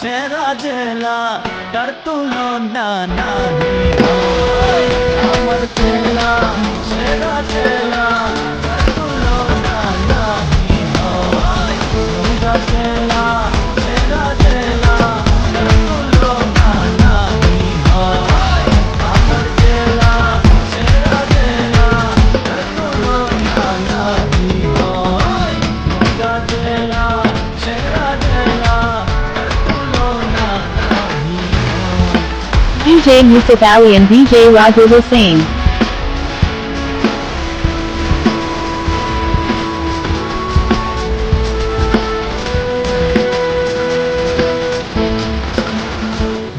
সেরা জেলা তার তুলনা নাহি হয়। আমার জেলা সেরা জেলা তার তুলনা নাহি হয়। নওগাঁ জেলা সেরা জেলা তার তুলনা নাহি হয়। আমার জেলা সেরা জেলা তার তুলনা নাহি হয়। নওগাঁ জেলা সেরা জেলা তার তুলনা নাহি হয়। DJ Yusuf Ali and DJ Raja Hussain.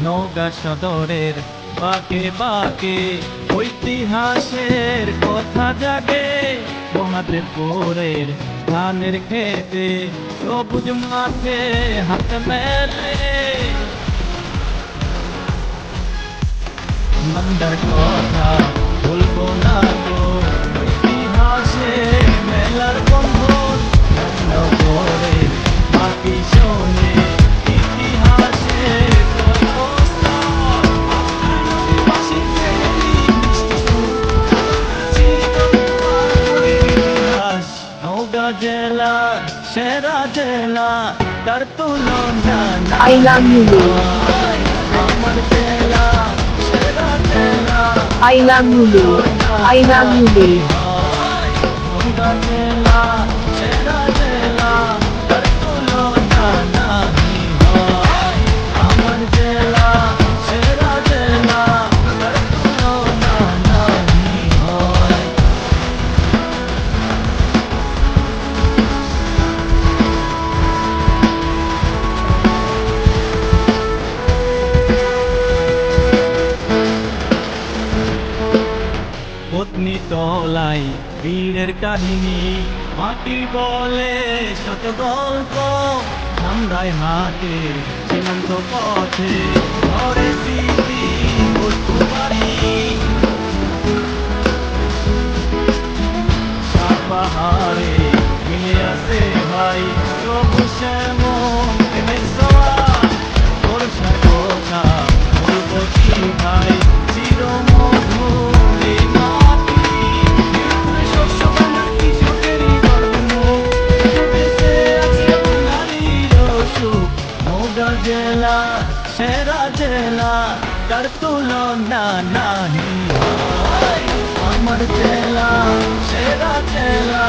Naogaon সদরের বাঁকে বাঁকে ঐতিহাসের কথা জাগে। মহাদেবপুরের ধানের খেতে সবুজ মাঠে হাত মেলে। মন্দার কথা বলবো না গো, ইতিহাসে মেলার বন্ধন। নগরের বাকি শোনে ইতিহাসে নওগাঁ জেলা সেরা জেলা তার তুলনা I love you, Lou. নাই। আমার জেলা সেরা জেলা I love you, Lou. I love you, Lou. হয়। নওগাঁ জেলা সেরা জেলা তার তুলনা নাহি হয়। আমার জেলা সেরা জেলা তার তুলনা নাহি হয়। পত্নী তলাই বীরের কাহিনী, মাটির বলে শত গল্প। ধামরাই হাটে সীমান্ত পথে ঘরে স্মৃতি বস্তু বাড়ি। সাত পাহাড়ে মিলে আছে ভাই সবুজ শ্যামল প্রেমের ছোঁয়া। বর্ষার কথা বলবো কি ভাই, চিরমধুর এই মাটি। নির্ভুল শস্য বাংলার কৃষকেরই গর্বমুখ, বেঁচে আছে নারীর সুখ। নওগাঁ জেলা সেরা জেলা তার তুলনা নাহি হয়। আমার জেলা সেরা জেলা